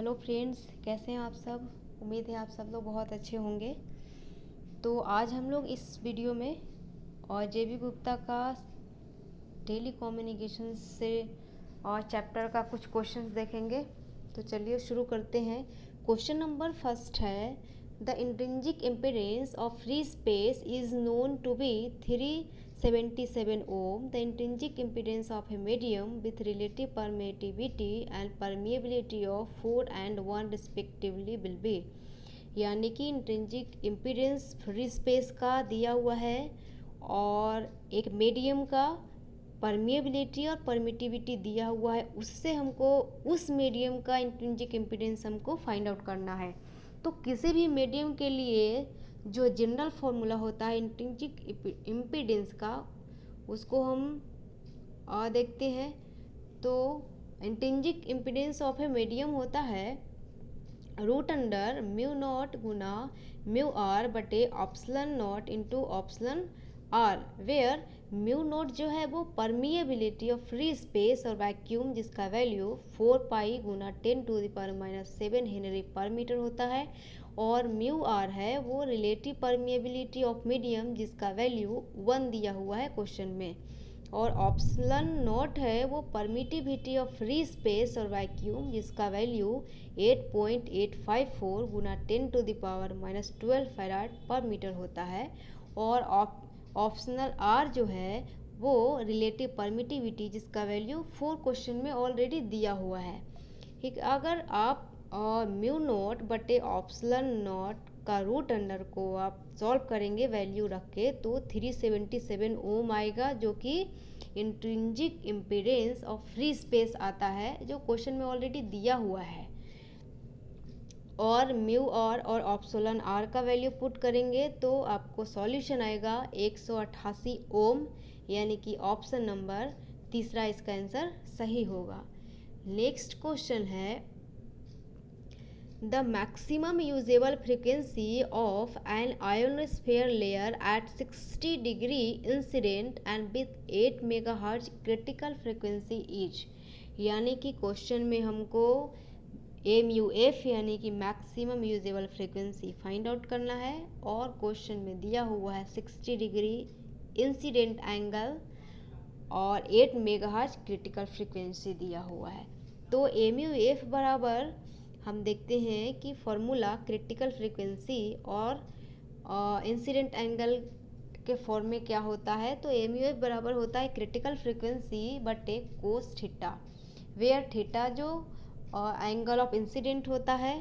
Hello friends, कैसे हैं आप सब। उम्मीद है आप सब लोग बहुत अच्छे होंगे। तो आज हम लोग इस वीडियो में और जेबी गुप्ता का टेली कम्युनिकेशन से और चैप्टर का कुछ क्वेश्चंस देखेंगे। तो चलिए शुरू करते हैं। क्वेश्चन नंबर फर्स्ट है, the intrinsic impedance of free space is known to be 377 ohm. The intrinsic impedance of a medium with relative permittivity and permeability of 4 and 1 respectively will be. यानी कि intrinsic impedance free space का दिया हुआ है और एक medium का permeability और परमिटिविटी दिया हुआ है, उससे हमको उस मीडियम का इंट्रिंसिक इम्पीडेंस हमको फाइंड आउट करना है। तो किसी भी मीडियम के लिए जो जनरल फॉर्मूला होता है इंट्रिंसिक इम्पीडेंस का, उसको हम देखते हैं। तो intrinsic impedance of a medium होता है रूट अंडर म्यू नॉट गुना म्यू आर बटे epsilon not into epsilon r, where mu not जो है वो परमिएबिलिटी ऑफ फ्री स्पेस और वैक्यूम, जिसका वैल्यू 4 पाई गुना 10⁻⁷ हेनरी पर मीटर होता है, और म्यू आर है वो रिलेटिव परमिएबिलिटी ऑफ मीडियम, जिसका वैल्यू 1 दिया हुआ है क्वेश्चन में, और ऑप्सलन नॉट है वो परमिटिविटी ऑफ फ्री स्पेस और वैक्यूम, जिसका वैल्यू 8.854 गुना 10⁻⁻12 फैराड पर मीटर होता है, और ऑप्शनल आर जो है वो रिलेटिव परमिटिविटी, जिसका वैल्यू 4 क्वेश्चन में ऑलरेडी दिया हुआ है। ठीक, अगर आप म्यू नॉट बटे ऑप्सलन नॉट का रूट अंडर को आप सॉल्व करेंगे वैल्यू रख के, तो 377 ओम आएगा, जो कि intrinsic impedance of free space आता है, जो क्वेश्चन में ऑलरेडी दिया हुआ है। और म्यू आर और ऑप्सलन आर का वैल्यू पुट करेंगे तो आपको सॉल्यूशन आएगा 188 ओम, यानी कि ऑप्शन नंबर तीसरा इसका आंसर सही होगा। नेक्स्ट क्वेश्चन है, the maximum usable frequency of an ionosphere layer at 60 degree incident and with 8 megahertz critical frequency is. यानी कि क्वेश्चन में हमको MUF यानी कि maximum usable frequency find out करना है, और क्वेश्चन में दिया हुआ है 60 डिग्री इंसिडेंट एंगल और 8 मेगाहर्ट्ज क्रिटिकल फ्रीक्वेंसी दिया हुआ है। तो MUF बराबर हम देखते हैं कि फॉर्मूला क्रिटिकल फ्रीक्वेंसी और इंसिडेंट एंगल के फॉर्म में क्या होता है। तो MUF बराबर होता है क्रिटिकल फ्रीक्वेंसी बटे कोस थीटा, वेयर थीटा जो एंगल ऑफ इंसिडेंट होता है,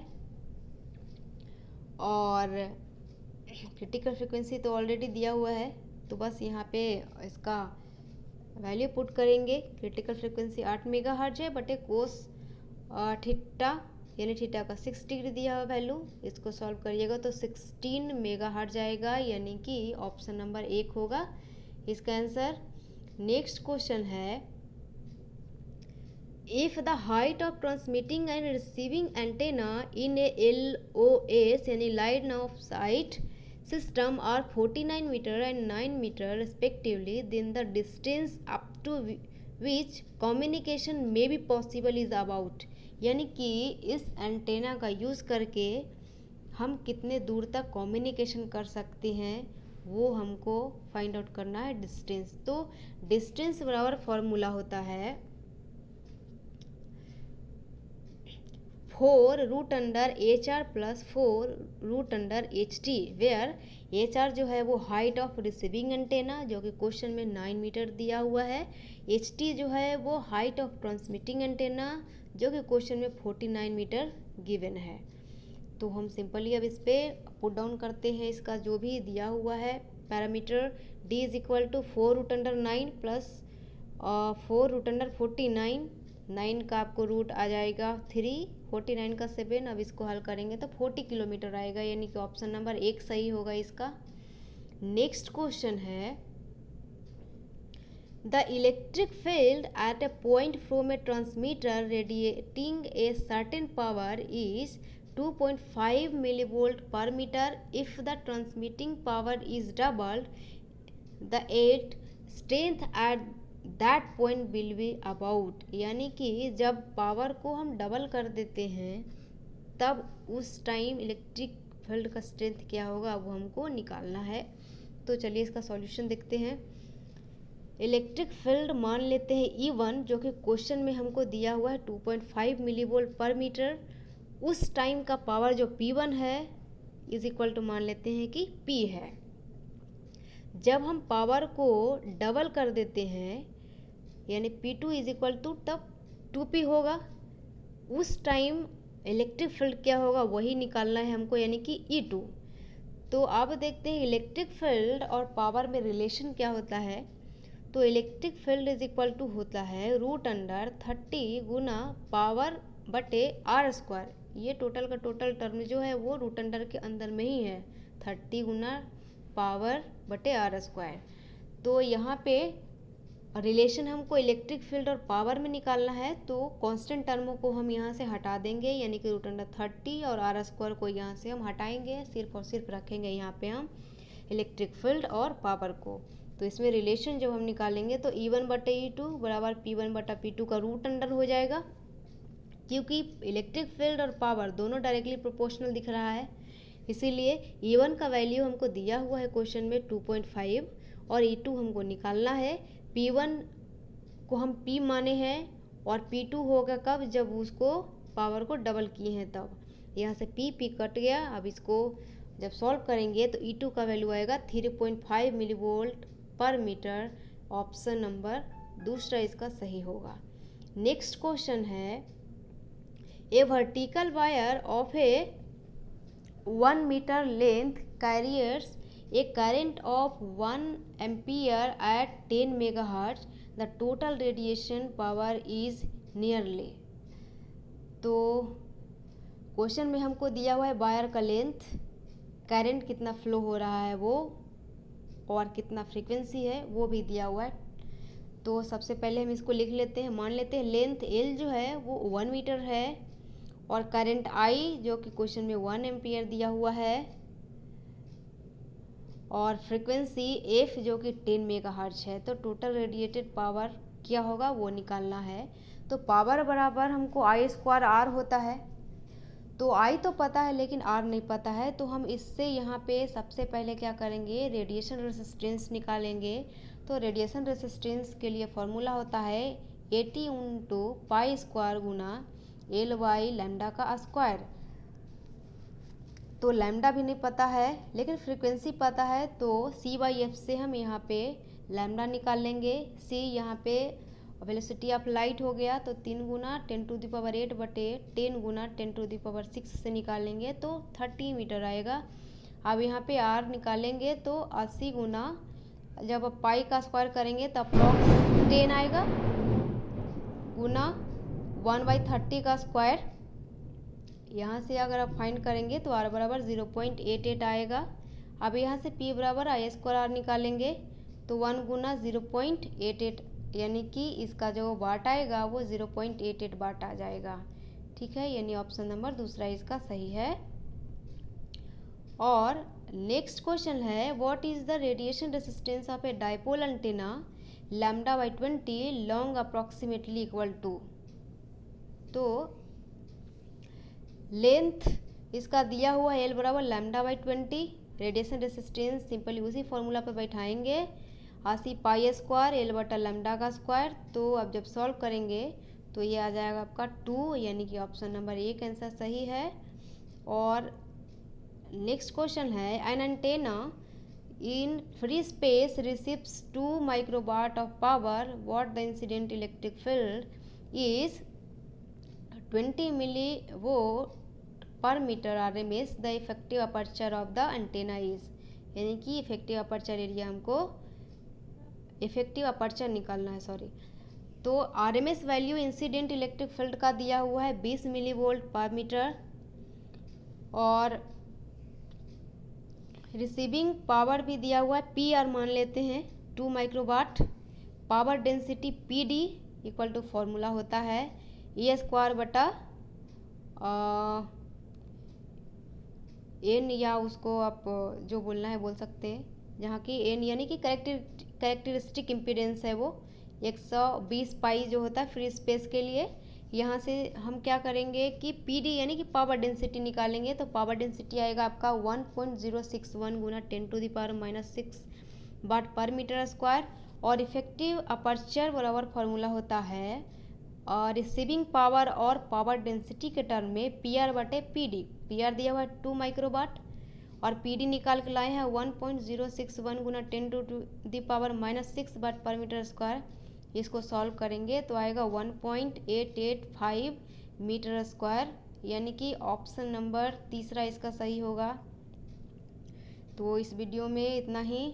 और क्रिटिकल फ्रीक्वेंसी तो ऑलरेडी दिया हुआ है, तो बस यहाँ पे इसका वैल्यू पुट करेंगे। क्रिटिकल फ्रीक्वेंसी 8 मेगाहर्ट्ज है बटे कोस थीटा, यानी थीटा का 6 डिग्री दिया हुआ वैल्यू, इसको सॉल्व करिएगा तो 16 मेगाहर्ट्ज आएगा, यानी कि ऑप्शन नंबर 1 होगा इसका आंसर। नेक्स्ट क्वेश्चन है, if the height of transmitting and receiving antenna in a LOS यानी line of sight system are 49 meter and 9 meter respectively, then the distance up to which communication may be possible is about। यानी कि इस antenna का use करके हम कितने दूर तक कम्युनिकेशन कर सकते हैं वो हमको फाइंड आउट करना है डिस्टेंस। तो डिस्टेंस बराबर फॉर्मूला होता है 4 root under HR plus 4 root under HT, where HR जो है वो हाइट ऑफ रिसीविंग एंटेना, जो कि क्वेश्चन में 9 मीटर दिया हुआ है, HT जो है वो हाइट ऑफ ट्रांसमिटिंग एंटेना, जो कि क्वेश्चन में 49 मीटर गिवन है। तो हम सिंपली अब इस पर पुट डाउन करते हैं इसका जो भी दिया हुआ है parameter. D is equal to 4 root under 9 plus 4 root under 49, 9 का आपको रूट आ जाएगा 3, 49 का 7, अब इसको हल करेंगे तो 40 किलोमीटर आएगा, यानी कि ऑप्शन नंबर 1 सही होगा इसका। नेक्स्ट क्वेश्चन है, the electric field at A point from A transmitter radiating a certain power is 2.5 millivolt per meter if the transmitting power is doubled, the eight strength at that point will be about। यानी कि जब power को हम double कर देते हैं तब उस टाइम इलेक्ट्रिक फील्ड का स्ट्रेंथ क्या होगा वो हमको निकालना है। तो चलिए इसका सॉल्यूशन देखते हैं। इलेक्ट्रिक फील्ड मान लेते हैं E1 जो कि क्वेश्चन में हमको दिया हुआ है 2.5 मिलीवोल्ट पर मीटर। उस टाइम का पावर जो P1 है इज इक्वल टू मान लेते हैं कि P है। जब हम पावर को डबल कर देते हैं यानी P2 इज इक्वल टू तब 2P होगा। उस टाइम इलेक्ट्रिक फील्ड क्या होगा वही निकालना है हमको यानी कि E2। तो अब देखते हैं इलेक्ट्रिक फील्ड और पावर में रिलेशन क्या होता है। तो electric field is equal to होता है √30 गुना पावर बटे R²। ये टोटल का टोटल टर्म जो है वो √अंडर के अंदर में ही है, 30 गुना पावर बटे R²। तो यहाँ पे रिलेशन हमको इलेक्ट्रिक फील्ड और पावर में निकालना है। तो कांस्टेंट टर्मों को हम यहाँ से हटा देंगे यानी कि √30 और R² को यहाँ से हम हटाएंगे, सिर्फ और सिर्फ रखेंगे यहाँ पे हम इलेक्ट्रिक फील्ड और पावर को। तो इसमें रिलेशन जब हम निकालेंगे तो E1 बटे E2 बराबर P1 बटा P2 का √अंडर हो जाएगा, क्योंकि इलेक्ट्रिक फील्ड और पावर दोनों डायरेक्टली प्रोपोर्शनल दिख रहा है। इसीलिए E1 का वैल्यू हमको दिया हुआ है क्वेश्चन में 2.5 और E2 हमको निकालना है। P1 को हम P माने हैं और P2 होगा कब, जब उसको पावर को डबल किए हैं तब। यहाँ से P कट गया। अब इसको जब सॉल्व करेंगे तो E2 का वैल्यू आएगा 3.5 millivolt per metre. Option number दूसरा इसका सही होगा। नेक्स्ट क्वेश्चन है, a vertical wire of a 1 metre length carriers a current of 1 ampere at 10 megahertz. The total radiation power is nearly। तो क्वेश्चन में हमको दिया हुआ है वायर का लेंथ, करंट कितना फ्लो हो रहा है वो, और कितना फ्रीक्वेंसी है वो भी दिया हुआ है। तो सबसे पहले हम इसको लिख लेते हैं। मान लेते हैं लेंथ L जो है वो 1 मीटर है और करंट I जो कि क्वेश्चन में 1 एम्पियर दिया हुआ है और फ्रीक्वेंसी F जो कि 10 मेगाहर्ट्ज है। तो टोटल रेडिएटेड पावर क्या होगा वो निकालना है। तो पावर बराबर हमको I²R होता है। तो I तो पता है लेकिन R नहीं पता है, तो हम इससे यहाँ पे सबसे पहले क्या करेंगे, रेडिएशन रेसिस्टेंस निकालेंगे। तो रेडिएशन रेसिस्टेंस के लिए फॉर्मूला होता है 80 × π² गुना L/λ का स्क्वायर। तो लैम्डा भी नहीं पता है लेकिन फ्रीक्वेंसी पता है, तो C/F से हम यहाँ पे लैम्डा निकाल लेंगे। C यहाँ पे वेलोसिटी ऑफ लाइट हो गया, तो 3 गुना 10⁸ बटे 10 गुना 10⁶ से निकालेंगे तो 30 मीटर आएगा। अब यहाँ पे R निकालेंगे तो 80 गुना, जब आप पाई का स्क्वायर करेंगे तो अप्रॉक्स 10 आएगा गुना 1/30 का स्क्वायर। यहाँ से अगर आप फाइंड करेंगे तो R बराबर 0.88 आएगा। अब यहाँ से P बराबर I² निकालेंगे तो 1 गुना 0.88 यानी कि इसका जो वाट आएगा वो 0.88 वाट आ जाएगा। ठीक है, यानी ऑप्शन नंबर दूसरा इसका सही है। और नेक्स्ट क्वेश्चन है, what is the radiation resistance of a dipole antenna λ/20 long approximately equal to. तो लेंथ इसका दिया हुआ है L बराबर λ/20, रेडिएशन रेसिस्टेंस सिंपली उसी फॉर्मूला पर बैठाएंगे 80 π² L बटा लैम्डा का स्क्वायर। तो अब जब सॉल्व करेंगे तो ये आ जाएगा आपका 2, यानी कि ऑप्शन नंबर 1 आंसर सही है। और नेक्स्ट क्वेश्चन है, an antenna in free space receives 2 microwatt of power, what the incident electric field is 20 millivolt per metre RMS। The effective aperture of the antenna is, यानी कि effective aperture area हमको effective aperture निकालना है, sorry. तो RMS value incident electric field का दिया हुआ है 20 मिलीवोल्ट पर मीटर और रिसीविंग पावर भी दिया हुआ है PR मान लेते हैं 2 microwatt. Power density PD equal to formula होता है E² बटा N, या उसको आप जो बोलना है बोल सकते हैं, जहाँ की N यानी कि कैरेक्टरिस्टिक इम्पीडेंस है वो 120 पाई जो होता है फ्री स्पेस के लिए, यहाँ से हम क्या करेंगे कि PD यानी कि पावर डेंसिटी निकालेंगे। तो पावर डेंसिटी आएगा आपका 1.061 गुना 10⁻⁻6 वाट पर मीटर स्क्वायर। और इफेक्टिव अपर्चर बराबर फॉर्मूला होता है और रिसीविंग पावर और पावर डेंसिटी के टर्म में PR/PD। PR दिया हुआ है 2 माइक्रोवाट और PD निकाल के लाए हैं 1.061 गुना 10⁻⁻6 वाट पर मीटर स्क्वायर। इसको सॉल्व करेंगे तो आएगा 1.885 मीटर स्क्वायर, यानी कि ऑप्शन नंबर तीसरा इसका सही होगा। तो इस वीडियो में इतना ही।